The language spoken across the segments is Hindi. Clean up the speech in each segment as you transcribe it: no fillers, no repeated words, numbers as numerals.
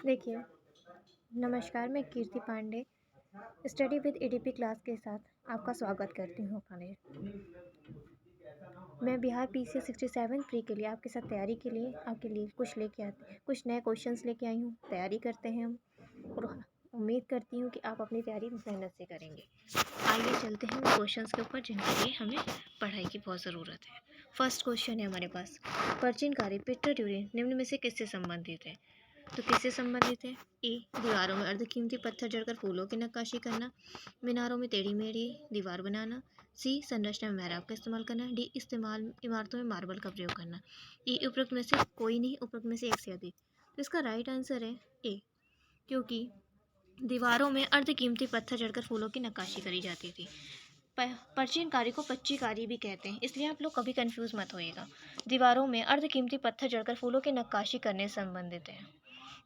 देखिए, नमस्कार, मैं Kirti Pandey study with ADP class के साथ आपका स्वागत करती हूँ अपने। मैं बिहार पीसी 67 प्री के लिए आपके साथ तैयारी के लिए आपके लिए कुछ नए क्वेश्चंस लेके आई हूँ। तैयारी करते हैं हम और उम्मीद करती हूँ कि आप अपनी तैयारी मेहनत से करेंगे। आइए चलते हैं उन क्वेश्चंस के ऊपर जिनके लिए हमें पढ़ाई की बहुत ज़रूरत है। फर्स्ट क्वेश्चन है हमारे पास, प्राचीन कार्य पिट्यूटरी निम्न में से किससे संबंधित है? तो किससे संबंधित है? ए, दीवारों में अर्धकीमती पत्थर जड़कर फूलों की नक्काशी करना, मीनारों में टेढ़ी मेढ़ी दीवार बनाना, सी, संरचना में मेहराब का इस्तेमाल करना, डी, इमारतों में मार्बल का प्रयोग करना। ई, उपरोक्त में से कोई नहीं, उपरोक्त में से एक से अधिक। तो इसका राइट आंसर है ए, क्योंकि दीवारों में अर्धकीमती पत्थर जड़कर फूलों की नक्काशी करी जाती थी। प्राचीन कार्य को पच्चीकारी भी कहते हैं, इसलिए आप लोग कभी कंफ्यूज मत होइएगा। दीवारों में अर्धकीमती पत्थर जड़कर फूलों की नक्काशी करने से संबंधित है,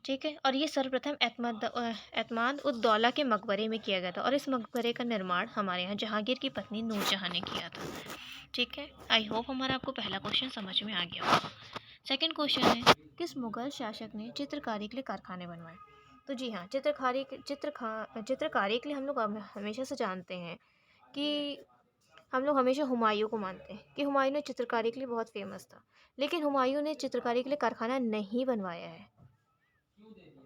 ठीक है। और ये सर्वप्रथम एतमाद उद दौला के मकबरे में किया गया था और इस मकबरे का निर्माण हमारे यहाँ जहांगीर की पत्नी नूरजहां ने किया था, ठीक है। आई होप हमारा आपको पहला क्वेश्चन समझ में आ गया होगा। सेकंड क्वेश्चन है, किस मुगल शासक ने चित्रकारी के लिए कारखाने बनवाए? तो जी हाँ, चित्रकारी के लिए हम लोग हमेशा से जानते हैं कि हम लोग हमेशा हुमायूं को मानते हैं कि हुमायूं ने चित्रकारी के लिए बहुत फेमस था, लेकिन हुमायूं ने चित्रकारी के लिए कारखाना नहीं बनवाया है,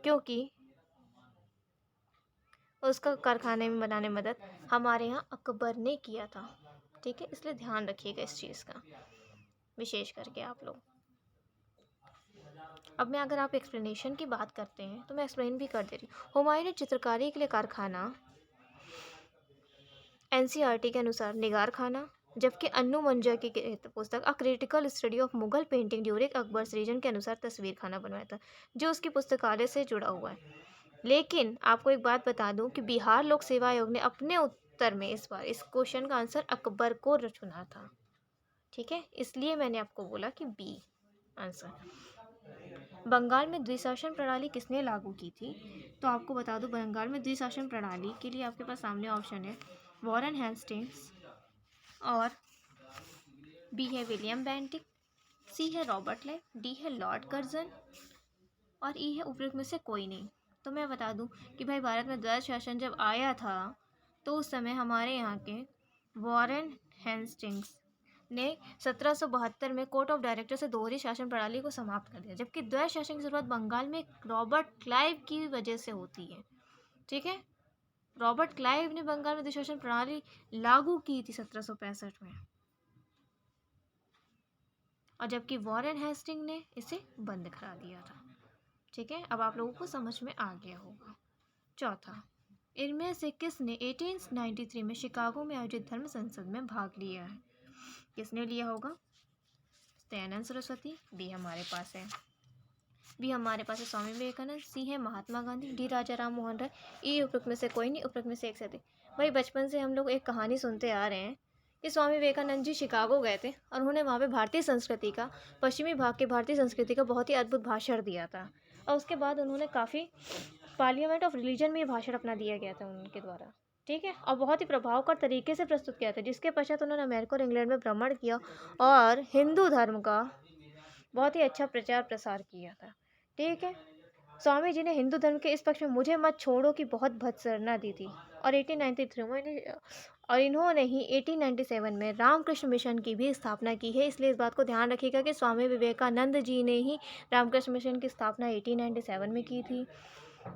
क्योंकि उसका कारखाने में बनाने में मदद हमारे यहाँ अकबर ने किया था, ठीक है। इसलिए ध्यान रखिएगा इस चीज़ का, विशेष करके आप लोग। अब मैं अगर आप एक्सप्लेनेशन की बात करते हैं तो मैं एक्सप्लेन भी कर दे रही हूँ। हुमायूं ने चित्रकारी के लिए कारखाना एनसीईआरटी के अनुसार निगार खाना, जबकि अन्नू मंजा की पुस्तक a critical study of Mughal painting during Akbar region के अनुसार तस्वीर खाना बनवाया था, जो उसकी पुस्तकालय से जुड़ा हुआ है। लेकिन आपको एक बात बता दूं कि बिहार लोक सेवा आयोग ने अपने उत्तर में इस बार इस क्वेश्चन का आंसर अकबर को चुना था, ठीक है। इसलिए मैंने आपको बोला कि बी आंसर। बंगाल में द्विशासन प्रणाली किसने लागू की थी? तो आपको बता दूं, बंगाल में द्विशासन प्रणाली के लिए आपके पास सामने ऑप्शन है वॉरेन हेस्टिंग्स, और बी है विलियम बेंटिक, सी है रॉबर्ट क्लाइव, डी है लॉर्ड कर्जन, और ई है उपरोक्त में से कोई नहीं। तो मैं बता दूं कि भाई भारत में द्वैध शासन जब आया था तो उस समय हमारे यहाँ के वॉरेन हेस्टिंग्स ने 1772 में कोर्ट ऑफ डायरेक्टर से दोहरी शासन प्रणाली को समाप्त कर दिया, जबकि द्वैध शासन की शुरुआत बंगाल में रॉबर्ट क्लाइव की वजह से होती है, ठीक है। रॉबर्ट क्लाइव ने बंगाल में द्विशासन प्रणाली लागू की थी 1765 में, और जबकि वॉरेन हेस्टिंग ने इसे बंद करा दिया था, ठीक है। अब आप लोगों को समझ में आ गया होगा। चौथा, इनमें से किसने 1893 में शिकागो में आयोजित धर्म संसद में भाग लिया है? किसने लिया होगा? दयानंद सरस्वती, बी हमारे पास है, स्वामी विवेकानंद, सी है महात्मा गांधी, डी राजा राम मोहन राय, ई उपरोक्त में से कोई नहीं, उपरोक्त में से एक से अधिक। भाई बचपन से हम लोग एक कहानी सुनते आ रहे हैं कि स्वामी विवेकानंद जी शिकागो गए थे और उन्होंने वहाँ पे भारतीय संस्कृति का, पश्चिमी भाग के भारतीय संस्कृति का बहुत ही अद्भुत भाषण दिया था, और उसके बाद उन्होंने काफ़ी पार्लियामेंट ऑफ रिलीजन में ये भाषण अपना दिया गया था उनके द्वारा, ठीक है, और बहुत ही प्रभावकर तरीके से प्रस्तुत किया था, जिसके पश्चात उन्होंने अमेरिका और इंग्लैंड में भ्रमण किया और हिंदू धर्म का बहुत ही अच्छा प्रचार प्रसार किया था, ठीक है। स्वामी जी ने हिंदू धर्म के इस पक्ष में मुझे मत छोड़ो की बहुत भत्सना दी थी, और 1893 में और इन्होंने ही 1897 में रामकृष्ण मिशन की भी स्थापना की है। इसलिए इस बात को ध्यान रखिएगा कि स्वामी विवेकानंद जी ने ही रामकृष्ण मिशन की स्थापना 1897 में की थी,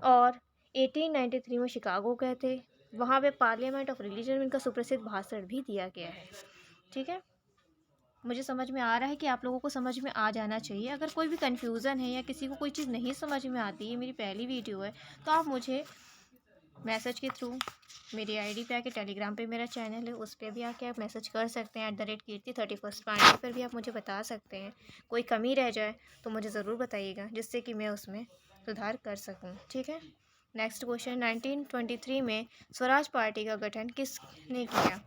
और 1893 में शिकागो गए थे, वहाँ पे पार्लियामेंट ऑफ रिलीजन में इनका सुप्रसिद्ध भाषण भी दिया गया है, ठीक है। मुझे समझ में आ रहा है कि आप लोगों को समझ में आ जाना चाहिए। अगर कोई भी कन्फ्यूज़न है या किसी को कोई चीज़ नहीं समझ में आती है, मेरी पहली वीडियो है, तो आप मुझे मैसेज के थ्रू मेरी आईडी पे आके, टेलीग्राम पे मेरा चैनल है उस पर भी आके आप मैसेज कर सकते हैं, @कीर्ति31 पांडे पर भी आप मुझे बता सकते हैं। कोई कमी रह जाए तो मुझे ज़रूर बताइएगा, जिससे कि मैं उसमें सुधार कर सकूँ, ठीक है। नेक्स्ट क्वेश्चन, 1923 में स्वराज पार्टी का गठन किसने किया?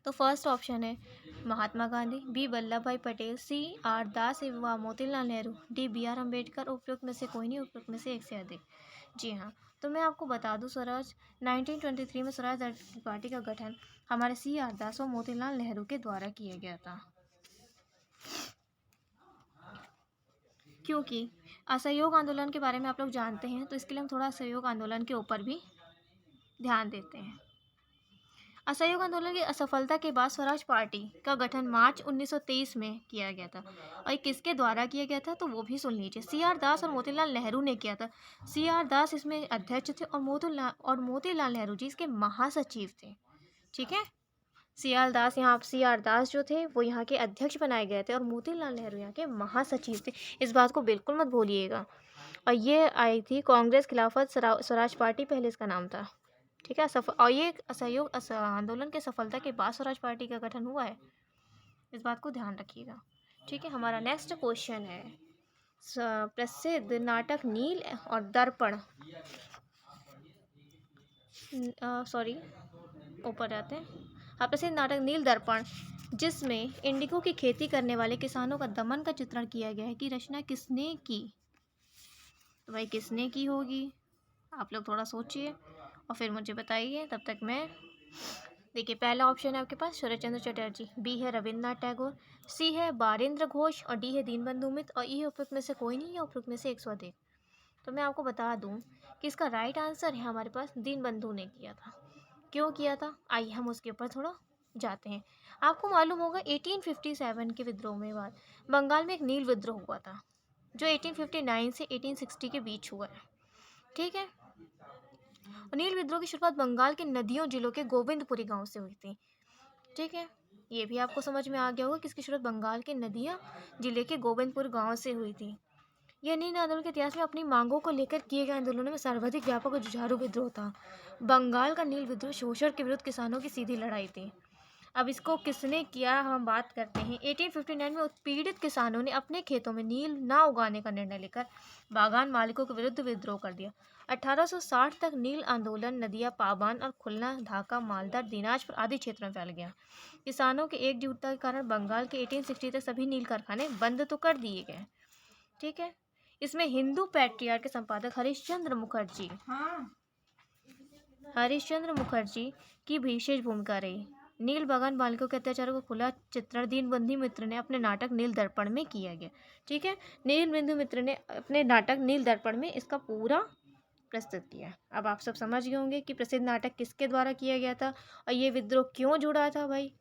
तो फर्स्ट ऑप्शन है महात्मा गांधी, बी वल्लभ भाई पटेल, सी आर दास व Motilal Nehru, D B R Ambedkar, उपयुक्त में से कोई नहीं, उपयुक्त में से एक से अधिक। जी हाँ, तो मैं आपको बता दूं, 1923 में स्वराज पार्टी का गठन हमारे सी आर दास व मोतीलाल नेहरू के द्वारा किया गया था, क्योंकि असहयोग आंदोलन के बारे में आप लोग जानते हैं, तो इसके लिए हम थोड़ा असहयोग आंदोलन के ऊपर भी ध्यान देते हैं। असहयोग आंदोलन की असफलता के बाद स्वराज पार्टी का गठन मार्च 1923 में किया गया था, और ये किसके द्वारा किया गया था तो वो भी सुन लीजिए। CR दास और मोतीलाल नेहरू ने किया था। CR दास इसमें अध्यक्ष थे और मोतीलाल नेहरू जी इसके महासचिव थे। ठीक है, CR दास जो थे वो यहाँ के अध्यक्ष बनाए गए थे और मोतीलाल नेहरू यहाँ के महासचिव थे। इस बात को बिल्कुल मत भूलिएगा। और ये आई थी कांग्रेस खिलाफत स्वराज पार्टी, पहले इसका नाम था। ठीक है, और ये असहयोग आंदोलन के सफलता के बाद स्वराज पार्टी का गठन हुआ है, इस बात को ध्यान रखिएगा। ठीक है, हमारा नेक्स्ट क्वेश्चन है प्रसिद्ध नाटक नील और दर्पण, सॉरी ऊपर जाते हैं। हाँ, प्रसिद्ध नाटक नील दर्पण, जिसमें इंडिगो की खेती करने वाले किसानों का दमन का चित्रण किया गया है, की रचना किसने की? तो भाई किसने की होगी, आप लोग थोड़ा सोचिए और फिर मुझे बताइए। तब तक मैं देखिए, पहला ऑप्शन है आपके पास शरद चंद्र चटर्जी, बी है रविन्द्रनाथ टैगोर, सी है बारेंद्र घोष और डी है दीनबंधु मित्र, और ई है उपयुक्त में से कोई नहीं, या उपयुक्त में से एक से अधिक। तो मैं आपको बता दूं कि इसका राइट आंसर है हमारे पास दीनबंधु ने किया था। क्यों किया था, आइए हम उसके ऊपर थोड़ा जाते हैं। आपको मालूम होगा 1857 के विद्रोह में बाद बंगाल में एक नील विद्रोह हुआ था, जो 1859 से 1860 के बीच हुआ है। ठीक है, और नील विद्रोह की शुरुआत बंगाल के नदियों जिलों के गोविंदपुरी गांव से हुई थी। ठीक है, ये भी आपको समझ में आ गया होगा कि इसकी शुरुआत बंगाल के नदियाँ जिले के गोविंदपुर गांव से हुई थी। यह नील आंदोलन के इतिहास में अपनी मांगों को लेकर किए गए आंदोलनों में सर्वाधिक व्यापक और जुझारू विद्रोह था। बंगाल का नील विद्रोह शोषण के विरुद्ध किसानों की सीधी लड़ाई थी। अब इसको किसने किया, हम बात करते हैं। 1859 में उत्पीड़ित किसानों ने अपने खेतों में नील ना उगाने का निर्णय लेकर बागान मालिकों के विरुद्ध विद्रोह कर दिया। 1860 तक नील आंदोलन नदिया, पाबान और खुलना, ढाका, मालदा, दिनाजपुर आदि क्षेत्रों में फैल गया। किसानों के एकजुटता के कारण बंगाल के 1860 तक सभी नील कारखाने बंद तो कर दिए गए। ठीक है, इसमें हिंदू पैट्रियार्क के संपादक हरिश्चंद्र मुखर्जी की विशेष भूमिका रही। नील बागान मालिकों के अत्याचारों को खुला चित्रण दीनबंधु मित्र ने अपने नाटक नील दर्पण में किया गया। ठीक है, दीनबंधु मित्र ने अपने नाटक नील दर्पण में इसका पूरा प्रस्तुत किया। अब आप सब समझ गए होंगे कि प्रसिद्ध नाटक किसके द्वारा किया गया था और ये विद्रोह क्यों जुड़ा था। भाई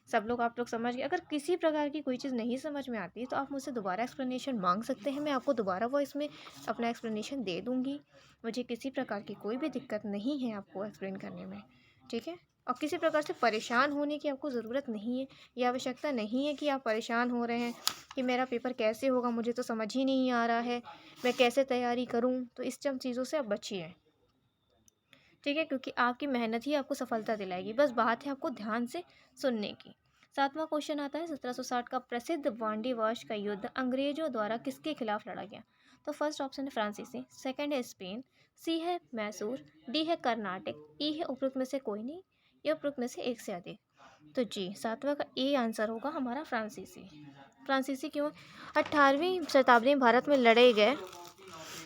सब लोग, आप लोग समझ गए। अगर किसी प्रकार की कोई चीज़ नहीं समझ में आती तो आप मुझसे दोबारा एक्सप्लेनेशन मांग सकते हैं, मैं आपको दोबारा वो इसमें अपना एक्सप्लेनेशन दे दूँगी। मुझे किसी प्रकार की कोई भी दिक्कत नहीं है आपको एक्सप्लेन करने में। ठीक है, और किसी प्रकार से परेशान होने की आपको ज़रूरत नहीं है, या आवश्यकता नहीं है कि आप परेशान हो रहे हैं कि मेरा पेपर कैसे होगा, मुझे तो समझ ही नहीं आ रहा है, मैं कैसे तैयारी करूं। तो इस चीज़ों से आप बचिए। ठीक है, क्योंकि आपकी मेहनत ही आपको सफलता दिलाएगी। बस बात है आपको ध्यान से सुनने की। 7वां क्वेश्चन आता है 1760 का प्रसिद्ध वांडी वर्ष का युद्ध अंग्रेजों द्वारा किसके खिलाफ लड़ा गया? तो फर्स्ट ऑप्शन है फ्रांसीसी, सेकंड है स्पेन, सी है मैसूर, डी है कर्नाटक, ई है उपरोक्त में से कोई नहीं, या उपरोक्त में से एक से अधिक। तो जी 7वां का ए आंसर होगा हमारा फ्रांसीसी। फ्रांसीसी क्यों? 18वीं शताब्दी में भारत में लड़े गए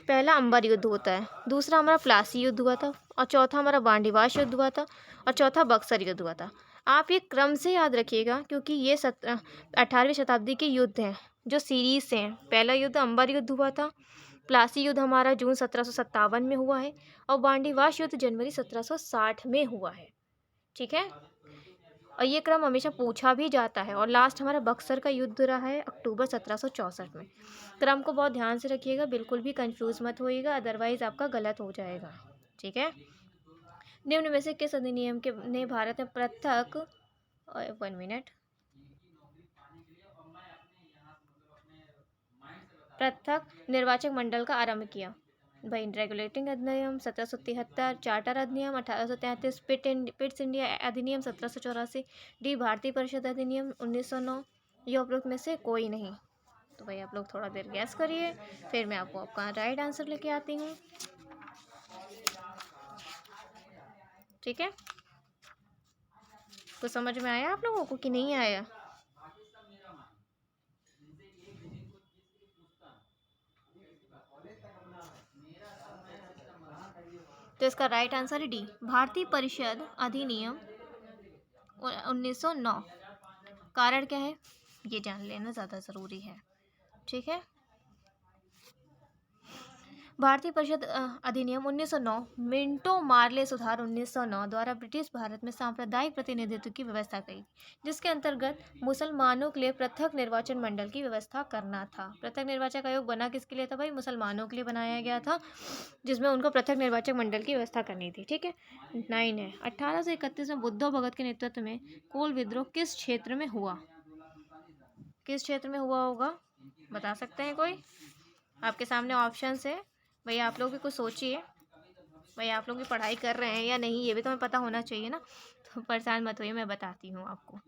पहला अंबर युद्ध होता है, दूसरा हमारा प्लासी युद्ध हुआ था, और चौथा हमारा बांडीवाश युद्ध हुआ था, और चौथा बक्सर युद्ध हुआ था। आप ये क्रम से याद रखिएगा, क्योंकि ये 18वीं शताब्दी के युद्ध हैं जो सीरीज से हैं। पहला युद्ध अंबर युद्ध हुआ था, प्लासी युद्ध हमारा जून 1757 में हुआ है, और बांडीवाश युद्ध जनवरी 1760 में हुआ है। ठीक है, और ये क्रम हमेशा पूछा भी जाता है। और लास्ट हमारा बक्सर का युद्ध रहा है अक्टूबर 1764 में। क्रम को बहुत ध्यान से रखिएगा, बिल्कुल भी कंफ्यूज मत होइएगा, अदरवाइज आपका गलत हो जाएगा। ठीक है, निम्न में से किस अधिनियम के ने भारत में पृथक 1 मिनट पृथक निर्वाचक मंडल का आरंभ किया? भाई रेगुलेटिंग अधिनियम 1773, चार्टर अधिनियम 1833, पिट्स इंडिया अधिनियम 1784, डी भारतीय परिषद अधिनियम 1909, ये उपरोक्त में से कोई नहीं। तो भाई आप लोग थोड़ा देर गैस करिए, फिर मैं आपको आपका राइट आंसर लेके आती हूँ। ठीक है, कुछ समझ में आया आप लोगों को कि नहीं आया? तो इसका राइट आंसर है डी भारतीय परिषद अधिनियम 1909। कारण क्या है ये जान लेना ज़्यादा ज़रूरी है। ठीक है, भारतीय परिषद अधिनियम 1909 मिंटो मार्ले सुधार 1909 द्वारा ब्रिटिश भारत में सांप्रदायिक प्रतिनिधित्व की व्यवस्था की, जिसके अंतर्गत मुसलमानों के लिए पृथक निर्वाचन मंडल की व्यवस्था करना था। पृथक निर्वाचक आयोग बना किसके लिए था भाई? मुसलमानों के लिए बनाया गया था, जिसमें उनको पृथक निर्वाचक मंडल की व्यवस्था करनी थी। ठीक है। 9 है, 1831 में बुद्धो भगत के नेतृत्व में कोल विद्रोह किस क्षेत्र में हुआ? किस क्षेत्र में हुआ होगा, बता सकते हैं कोई? आपके सामने ऑप्शंस है भाई, आप लोग भी कुछ सोचिए। भाई आप लोग भी पढ़ाई कर रहे हैं या नहीं, ये भी तो हमें पता होना चाहिए ना। तो परेशान मत होइए, मैं बताती हूँ आपको।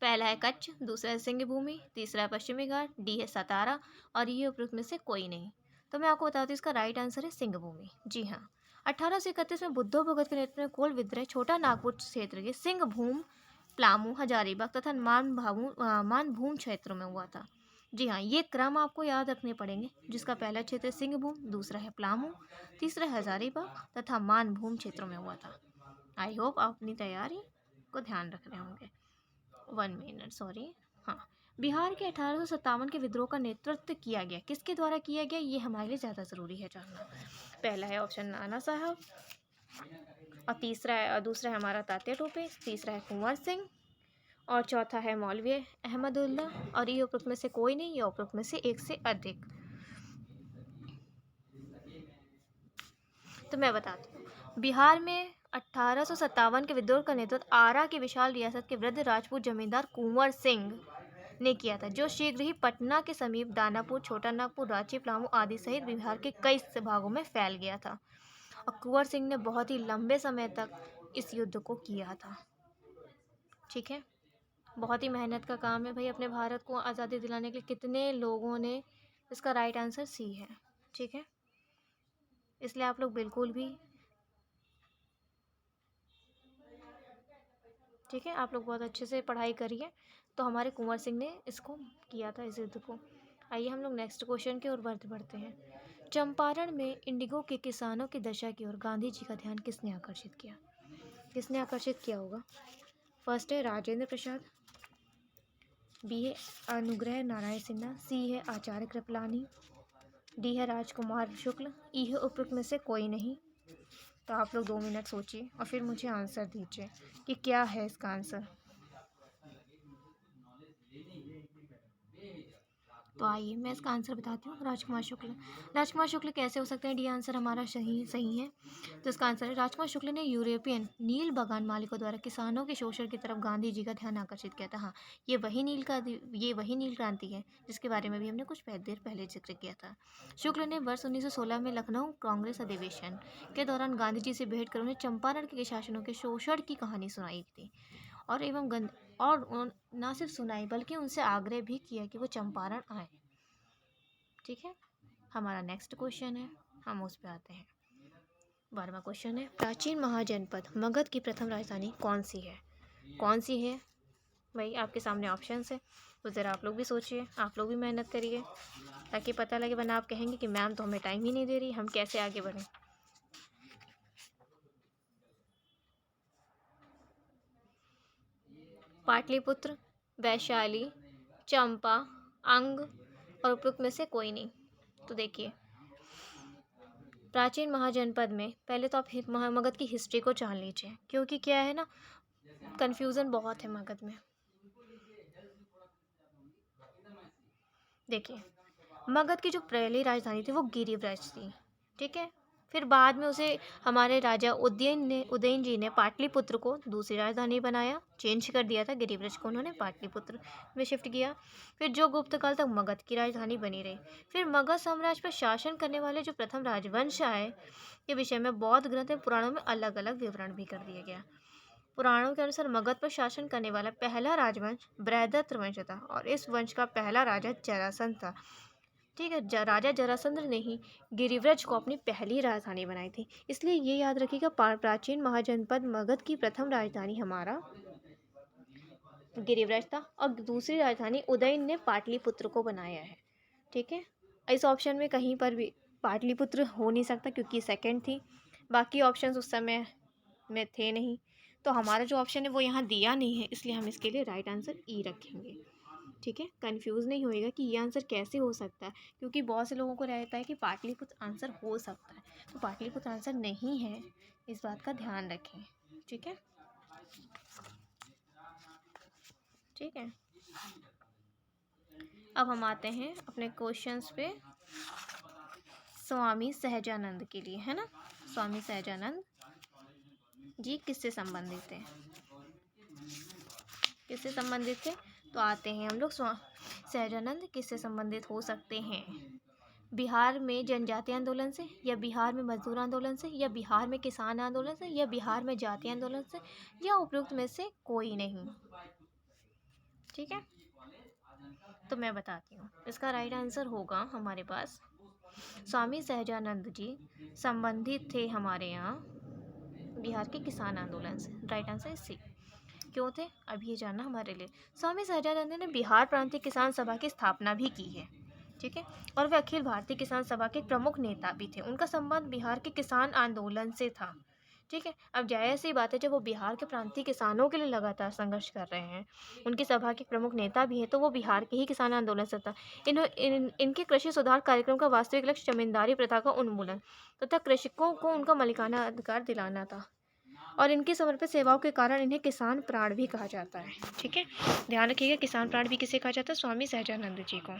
पहला है कच्छ, दूसरा है सिंह भूमि, तीसरा है पश्चिमी घाट, डी है सतारा और ये उपयुक्त में से कोई नहीं। तो मैं आपको बताती हूँ, इसका राइट आंसर है सिंह भूमि। जी हाँ, 1831 में बुद्धो भगत के नेतृत्व में कोल विद्रोह छोटा नागपुर क्षेत्र के सिंह भूम, प्लामू, हजारीबाग तथा मानभूम क्षेत्रों में हुआ था। जी हाँ, ये क्रम आपको याद रखने पड़ेंगे, जिसका पहला क्षेत्र है सिंहभूम, दूसरा है प्लामू, तीसरा हजारीबाग तथा मानभूम क्षेत्रों में हुआ था। आई होप आप अपनी तैयारी को ध्यान रख रहे होंगे। 1 मिनट, सॉरी। हाँ, बिहार के 1857 के विद्रोह का नेतृत्व किया गया, किसके द्वारा किया गया, ये हमारे लिए ज़्यादा ज़रूरी है जानना। पहला है ऑप्शन नाना साहब और दूसरा है हमारा तात्या टोपे, तीसरा है कुंवर सिंह और चौथा है मौलवी अहमदुल्ला और ये उपरोक्त में से कोई नहीं, ये उपरोक्त में से एक से अधिक। तो मैं बताती हूँ, बिहार में 1857 के विद्रोह का नेतृत्व आरा की विशाल रियासत के वृद्ध राजपूत जमींदार कुंवर सिंह ने किया था, जो शीघ्र ही पटना के समीप दानापुर, छोटा नागपुर, रांची, पलामू आदि सहित बिहार के कई भागों में फैल गया था। और कुंवर सिंह ने बहुत ही लंबे समय तक इस युद्ध को किया था। ठीक है, बहुत ही मेहनत का काम है भाई, अपने भारत को आज़ादी दिलाने के लिए कितने लोगों ने। इसका राइट आंसर सी है। ठीक है, इसलिए आप लोग बिल्कुल भी, ठीक है, आप लोग बहुत अच्छे से पढ़ाई करिए। तो हमारे कुंवर सिंह ने इसको किया था, इस युद्ध को। आइए हम लोग नेक्स्ट क्वेश्चन की ओर बढ़ते हैं। चंपारण में इंडिगो के किसानों की दशा की ओर गांधी जी का ध्यान किसने आकर्षित किया? किसने आकर्षित किया होगा? फर्स्ट है राजेंद्र प्रसाद, बी है अनुग्रह नारायण सिन्हा, सी है आचार्य कृपलानी, डी है राजकुमार शुक्ल, ई है उपरोक्त में से कोई नहीं। तो आप लोग 2 मिनट सोचिए और फिर मुझे आंसर दीजिए कि क्या है इसका आंसर। तो आइए मैं इसका आंसर बताती हूँ, राजकुमार शुक्ल। राजकुमार शुक्ल कैसे हो सकते हैं? डी आंसर हमारा सही है। तो इसका आंसर है राजकुमार शुक्ल ने यूरोपियन नील बागान मालिकों द्वारा किसानों के शोषण की तरफ गांधी जी का ध्यान आकर्षित किया था। हाँ, ये वही नील क्रांति है जिसके बारे में भी हमने कुछ देर पहले जिक्र किया था। शुक्ल ने वर्ष 1916 में लखनऊ कांग्रेस अधिवेशन के दौरान गांधी जी से भेंट कर उन्हें चंपारण के शासनों के शोषण की कहानी सुनाई थी और ना सिर्फ सुनाई बल्कि उनसे आग्रह भी किया कि वो चंपारण आए। ठीक है, हमारा नेक्स्ट क्वेश्चन है, हम उस पर आते हैं। 12वां क्वेश्चन है, प्राचीन महाजनपद मगध की प्रथम राजधानी कौन सी है? कौन सी है भाई? आपके सामने ऑप्शंस है, तो ज़रा आप लोग भी सोचिए, आप लोग भी मेहनत करिए ताकि पता लगे, वरना आप कहेंगे कि मैम तो हमें टाइम ही नहीं दे रही, हम कैसे आगे बढ़ें। पाटलिपुत्र, वैशाली, चंपा, अंग और उपयुक्त में से कोई नहीं। तो देखिए, प्राचीन महाजनपद में पहले तो आप मगध की हिस्ट्री को जान लीजिए, क्योंकि क्या है ना, कन्फ्यूज़न बहुत है मगध में। देखिए, मगध की जो पहली राजधानी थी वो गिरिव्रज थी। ठीक है, फिर बाद में उसे हमारे राजा उदयन जी ने पाटलिपुत्र को दूसरी राजधानी बनाया, चेंज कर दिया था, गिरिव्रज को उन्होंने पाटलिपुत्र में शिफ्ट किया। फिर जो गुप्त काल तक मगध की राजधानी बनी रही। फिर मगध साम्राज्य पर शासन करने वाले जो प्रथम राजवंश आए के विषय में बौद्ध ग्रंथ में पुराणों में अलग अलग विवरण भी कर दिया गया। पुराणों के अनुसार मगध पर शासन करने वाला पहला राजवंश बृहदत्त वंश था और इस वंश का पहला राजा जरासंध था। ठीक है, राजा जरासंध ने ही गिरिव्रज को अपनी पहली राजधानी बनाई थी। इसलिए ये याद रखिएगा, प्राचीन महाजनपद मगध की प्रथम राजधानी हमारा गिरिव्रज था और दूसरी राजधानी उदयन ने पाटलिपुत्र को बनाया है। ठीक है, इस ऑप्शन में कहीं पर भी पाटलिपुत्र हो नहीं सकता क्योंकि सेकंड थी, बाकी ऑप्शंस उस समय में थे नहीं। तो हमारा जो ऑप्शन है वो यहाँ दिया नहीं है, इसलिए हम इसके लिए राइट आंसर ई रखेंगे। ठीक है, कंफ्यूज नहीं होएगा कि ये आंसर कैसे हो सकता है, क्योंकि बहुत से लोगों को रहता है कि पाटलिपुत्र आंसर हो सकता है, तो पाटलिपुत्र आंसर नहीं है, इस बात का ध्यान रखें। ठीक है, ठीक है। अब हम आते हैं अपने क्वेश्चंस पे स्वामी सहजानंद के लिए, है ना। स्वामी सहजानंद जी किससे संबंधित थे, किससे संबंधित थे, तो आते हैं हम लोग सहजानंद किससे संबंधित हो सकते हैं, बिहार में जनजातीय आंदोलन से, या बिहार में मजदूर आंदोलन से, या बिहार में किसान आंदोलन से, या बिहार में जातीय आंदोलन से, या उपयुक्त में से कोई नहीं। ठीक है, तो मैं बताती हूँ, इसका राइट आंसर होगा हमारे पास स्वामी सहजानंद जी संबंधित थे हमारे यहाँ बिहार के किसान आंदोलन से। Right answer is C. क्यों थे, अब ये जानना हमारे लिए। स्वामी सहजानंद ने बिहार प्रांतीय किसान सभा की स्थापना भी की है। ठीक है, और वे अखिल भारतीय किसान सभा के प्रमुख नेता भी थे। उनका संबंध बिहार के किसान आंदोलन से था। ठीक है, अब जाहिर सी बात है, जब वो बिहार के प्रांतीय किसानों के लिए लगातार संघर्ष कर रहे हैं, उनकी सभा के प्रमुख नेता भी है, तो वो बिहार के ही किसान आंदोलन से था। इनके कृषि सुधार कार्यक्रम का वास्तविक लक्ष्य जमींदारी प्रथा का उन्मूलन तथा कृषकों को उनका मालिकाना अधिकार दिलाना था, और इनकी समर्पित सेवाओं के कारण इन्हें किसान प्राण भी कहा जाता है। ठीक है, ध्यान रखिएगा, किसान प्राण भी किसे कहा जाता है, स्वामी सहजानंद जी को।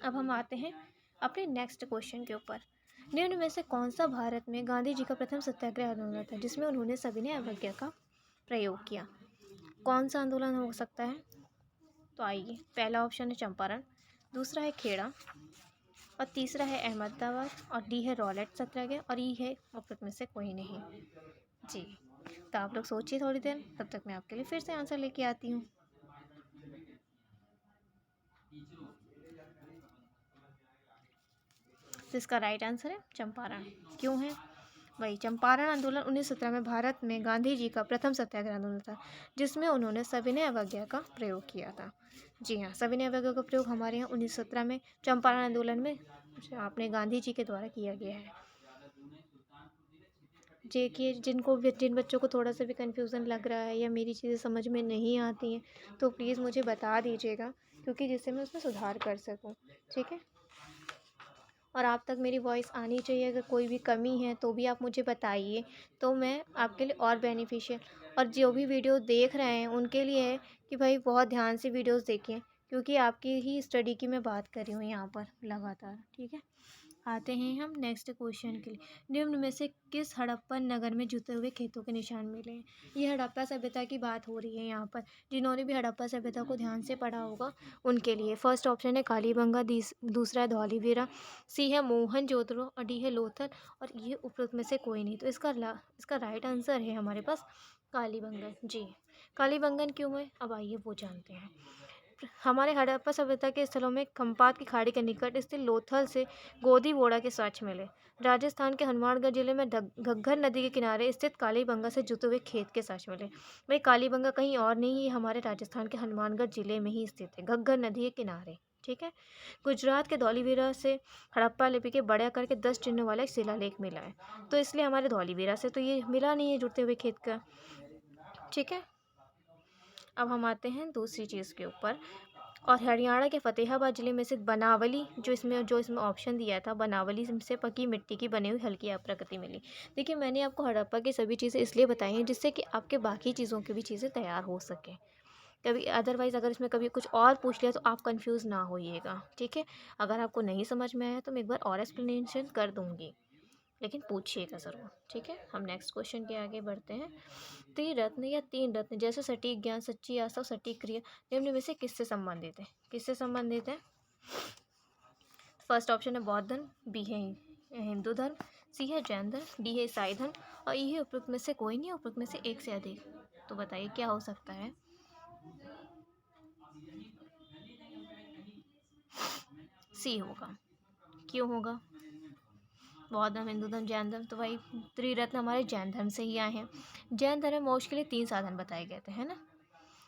अब हम आते हैं अपने नेक्स्ट क्वेश्चन के ऊपर। निम्न में से कौन सा भारत में गांधी जी का प्रथम सत्याग्रह आंदोलन था जिसमें उन्होंने सविनय अवज्ञा का प्रयोग किया। कौन सा आंदोलन हो सकता है, तो आइए, पहला ऑप्शन है चंपारण, दूसरा है खेड़ा, और तीसरा है अहमदाबाद, और डी है रॉलेट सत्याग्रह, और ई है उपयुक्त में से कोई नहीं। जी, तो आप लोग सोचिए थोड़ी देर, तब तक मैं आपके लिए फिर से आंसर लेके आती हूँ। तो इसका राइट आंसर है चंपारण। क्यों है, वही चंपारण आंदोलन 1917 में भारत में गांधी जी का प्रथम सत्याग्रह आंदोलन था जिसमें उन्होंने सविनय अवज्ञा का प्रयोग किया था। जी हाँ, सविनय अवज्ञा का प्रयोग हमारे यहाँ 1917 में चंपारण आंदोलन में अपने गांधी जी के द्वारा किया गया है। देखिए, जिन बच्चों को थोड़ा सा भी कन्फ्यूज़न लग रहा है या मेरी चीज़ें समझ में नहीं आती हैं, तो प्लीज़ मुझे बता दीजिएगा, क्योंकि जिससे मैं उसमें सुधार कर सकूँ। ठीक है, और आप तक मेरी वॉइस आनी चाहिए। अगर कोई भी कमी है तो भी आप मुझे बताइए, तो मैं आपके लिए और बेनिफिशियल, और जो भी वीडियो देख रहे हैं उनके लिए है कि भाई बहुत ध्यान से वीडियोस देखें, क्योंकि आपकी ही स्टडी की मैं बात कर रही हूँ यहाँ पर लगातार। ठीक है, आते हैं हम नेक्स्ट क्वेश्चन के लिए। निम्न में से किस हड़प्पन नगर में जुते हुए खेतों के निशान मिले हैं। ये हड़प्पा सभ्यता की बात हो रही है यहाँ पर। जिन्होंने भी हड़प्पा सभ्यता को ध्यान से पढ़ा होगा उनके लिए फर्स्ट ऑप्शन है कालीबंगा, दूसरा है धौलीवीरा, सी है मोहनजोदड़ो, और डी है लोथल, और ये उपयुक्त में से कोई नहीं। तो इसका राइट आंसर है हमारे पास कालीबंगन। जी, कालीबंगन क्यों है, अब आइए वो जानते हैं। हमारे हड़प्पा सभ्यता के स्थलों में खंपात की खाड़ी के निकट स्थित लोथल से गोदीबोड़ा के साक्ष्य मिले। राजस्थान के हनुमानगढ़ जिले में घग्गर नदी के किनारे स्थित कालीबंगा से जुते हुए खेत के साक्ष्य मिले। भाई, कालीबंगा कहीं और नहीं, ये हमारे राजस्थान के हनुमानगढ़ जिले में ही स्थित है, घग्गर नदी के किनारे। ठीक है, गुजरात के धौलीवीरा से हड़प्पा लिपि के बड़े आकार के 10 चिन्हों वाला एक शिलालेख मिला है, तो इसलिए हमारे धौलीवीरा से तो ये मिला नहीं है जुड़ते हुए खेत का। ठीक है, अब हम आते हैं दूसरी चीज़ के ऊपर, और हरियाणा के फतेहाबाद जिले में स्थित बनावली, जो इसमें ऑप्शन दिया था, बनावली से पकी मिट्टी की बनी हुई हल्की आकृति मिली। देखिए, मैंने आपको हड़प्पा की सभी चीज़ें इसलिए बताई हैं जिससे कि आपके बाकी चीज़ों की भी चीज़ें तैयार हो सकें। कभी अदरवाइज़ अगर इसमें कभी कुछ और पूछ लिया तो आप कंफ्यूज ना होइएगा। ठीक है, अगर आपको नहीं समझ में आया तो मैं एक बार और एक्सप्लेनेशन कर दूँगी, लेकिन पूछिएगा ज़रूर। ठीक है, हम नेक्स्ट क्वेश्चन के आगे बढ़ते हैं। त्रिरत्न या तीन रत्न जैसे सटीक ज्ञान, सच्ची आस्था, सटीक क्रिया निम्न में से किससे संबंधित है, किससे संबंधित है। फर्स्ट ऑप्शन है बौद्ध धर्म, बी है हिंदू धर्म, सी है जैन धर्म, डी है ईसाई धर्म, और ये उपयुक्त में से कोई नहीं, उपयुक्त में से एक से अधिक। तो बताइए क्या हो सकता है। सी होगा। क्यों होगा, बौद्ध धर्म, हिंदू धर्म, जैन धर्म, तो भाई त्रिरत्न हमारे जैन धर्म से ही आए हैं। जैन धर्म में मोक्ष के लिए 3 साधन बताए गए थे, है ना,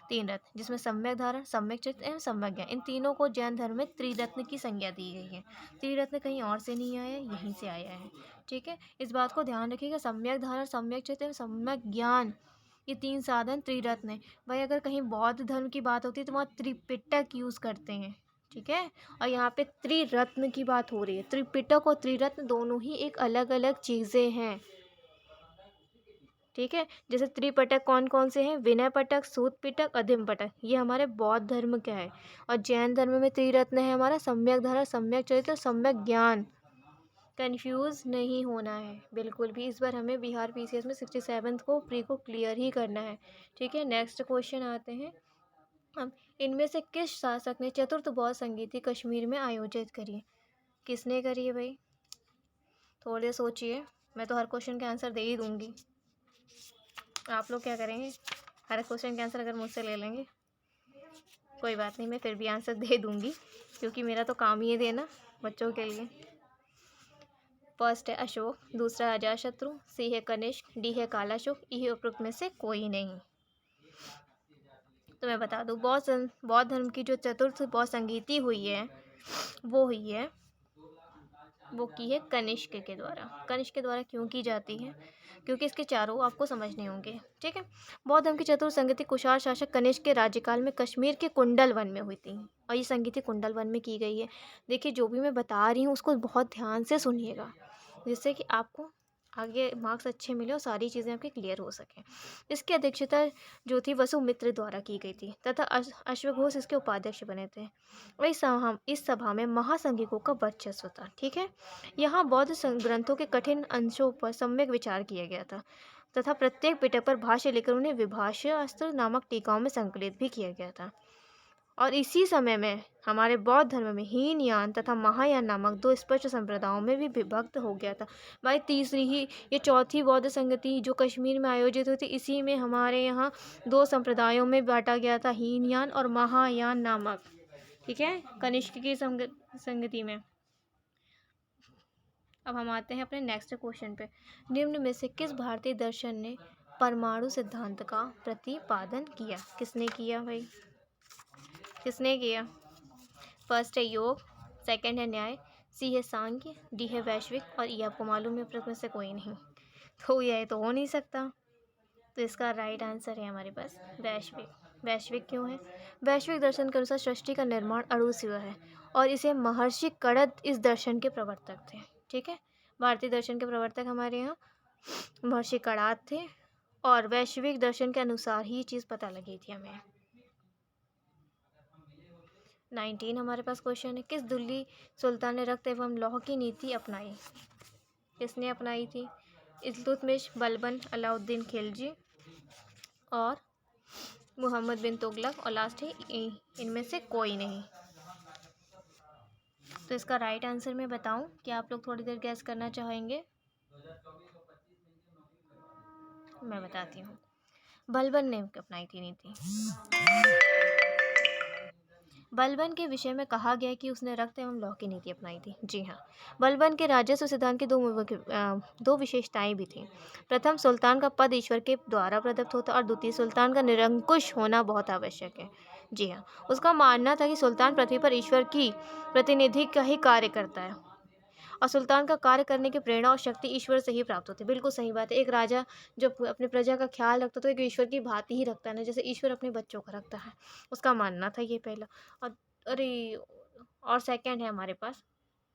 3 रत्न, जिसमें सम्यक धारण, सम्यक चित्त एवं सम्यक ज्ञान, इन तीनों को जैन धर्म में त्रिरत्न की संज्ञा दी गई है। त्रिरत्न कहीं और से नहीं आया, यहीं से आया है। ठीक है, इस बात को ध्यान रखिएगा, सम्यक धारण, सम्यक चित्त एवं सम्यक ज्ञान ये 3 साधन त्रिरत्न है। भाई अगर कहीं बौद्ध धर्म की बात होती है तो वहाँ त्रिपिटक यूज़ करते हैं, ठीक है। और यहाँ पे त्रिरत्न की बात हो रही है। त्रिपिटक और त्रिरत्न दोनों ही एक अलग अलग चीज़ें हैं, ठीक है। जैसे त्रिपिटक कौन कौन से हैं? विनय पिटक, सूत पिटक, अधम पिटक, ये हमारे बौद्ध धर्म का है। और जैन धर्म में त्रिरत्न है हमारा सम्यक धर्म, सम्यक चरित्र, सम्यक ज्ञान। कंफ्यूज नहीं होना है बिल्कुल भी। इस बार हमें बिहार पीसीएस में 67 को प्री को क्लियर ही करना है, ठीक है। नेक्स्ट क्वेश्चन आते हैं हम। इनमें से किस शासक ने चतुर्थ बौद्ध संगीति कश्मीर में आयोजित करी है? किसने करी है भाई? थोड़े सोचिए, मैं तो हर क्वेश्चन का आंसर दे ही दूंगी। आप लोग क्या करेंगे? हर क्वेश्चन का आंसर अगर मुझसे ले लेंगे, कोई बात नहीं, मैं फिर भी आंसर दे दूंगी, क्योंकि मेरा तो काम ही है देना बच्चों के लिए। फर्स्ट है अशोक, दूसरा अजातशत्रु, सी है कनिष्क, डी है कालाशोक, ई है उपरोक्त में से कोई नहीं। तो मैं बता दूं, बौद्ध धर्म की जो चतुर्थ बौद्ध संगीति हुई है वो की है कनिष्क के द्वारा। कनिष्क के द्वारा क्यों की जाती है? क्योंकि इसके चारों आपको समझने होंगे, ठीक है। बौद्ध धर्म की चतुर्थ संगीति कुषाण शासक कनिष्क के राज्यकाल में कश्मीर के कुंडल वन में हुई थी, और ये संगीति कुंडल वन में की गई है। देखिए, जो भी मैं बता रही हूँ उसको बहुत ध्यान से सुनिएगा, जिससे कि आपको आगे मार्क्स अच्छे मिले और सारी चीज़ें आपकी क्लियर हो सकें। इसकी अध्यक्षता जो थी वसुमित्र द्वारा की गई थी, तथा अश्वघोष इसके उपाध्यक्ष बने थे। और इस सभा में महासंघिकों का वर्चस्व था, ठीक है। यहाँ बौद्ध ग्रंथों के कठिन अंशों पर सम्यक विचार किया गया था, तथा प्रत्येक पिटक पर भाष्य लेकर उन्हें विभाष्यास्त्र नामक टीकाओं में संकलित भी किया गया था। और इसी समय में हमारे बौद्ध धर्म में हीनयान तथा महायान नामक दो स्पष्ट संप्रदायों में भी विभक्त हो गया था। भाई तीसरी ही ये चौथी बौद्ध संगति जो कश्मीर में आयोजित हुई थी, इसी में हमारे यहाँ दो संप्रदायों में बांटा गया था, हीनयान और महायान नामक, ठीक है, कनिष्क की संगति में। अब हम आते हैं अपने नेक्स्ट क्वेश्चन पे। निम्न में से किस भारतीय दर्शन ने परमाणु सिद्धांत का प्रतिपादन किया? किसने किया भाई? किसने किया? फर्स्ट है योग, सेकंड है न्याय, सी है सांख्य, डी है वैश्विक, और ये आपको मालूम है प्रश्न में से कोई नहीं। तो यह तो हो नहीं सकता। तो इसका राइट आंसर है हमारे पास वैश्विक। वैश्विक क्यों है? वैश्विक दर्शन के अनुसार सृष्टि का निर्माण अणुशिव है, और इसे महर्षि कणद इस दर्शन के प्रवर्तक थे, ठीक है। भारतीय दर्शन के प्रवर्तक हमारे यहाँ महर्षि कणाद थे, और वैश्विक दर्शन के अनुसार ही ये चीज़ पता लगी थी हमें। 19 हमारे पास क्वेश्चन है। किस दिल्ली सुल्तान ने रक्त एवं लौह की नीति अपनाई? किसने अपनाई थी? इल्तुतमिश, बलबन, अलाउद्दीन खिलजी और मोहम्मद बिन तुगलक, और लास्ट है इनमें से कोई नहीं। तो इसका राइट आंसर मैं बताऊं कि आप लोग थोड़ी देर गैस करना चाहेंगे? मैं बताती हूँ। बलबन ने अपनाई थी नीति। बलबन के विषय में कहा गया कि उसने रक्त एवं लौह की नीति अपनाई थी। जी हाँ, बलबन के राजस्व सिद्धांत की दो विशेषताएं भी थीं। प्रथम, सुल्तान का पद ईश्वर के द्वारा प्रदत्त होता, और द्वितीय, सुल्तान का निरंकुश होना बहुत आवश्यक है। जी हाँ, उसका मानना था कि सुल्तान पृथ्वी पर ईश्वर की प्रतिनिधि का ही कार्य करता है, और सुल्तान का कार्य करने की प्रेरणा और शक्ति ईश्वर से ही प्राप्त होती है। बिल्कुल सही बात है। एक राजा जो अपने प्रजा का ख्याल रखता तो एक ईश्वर की भांति ही रखता है ना, जैसे ईश्वर अपने बच्चों का रखता है। उसका मानना था ये पहला। और अरे, और सेकंड है हमारे पास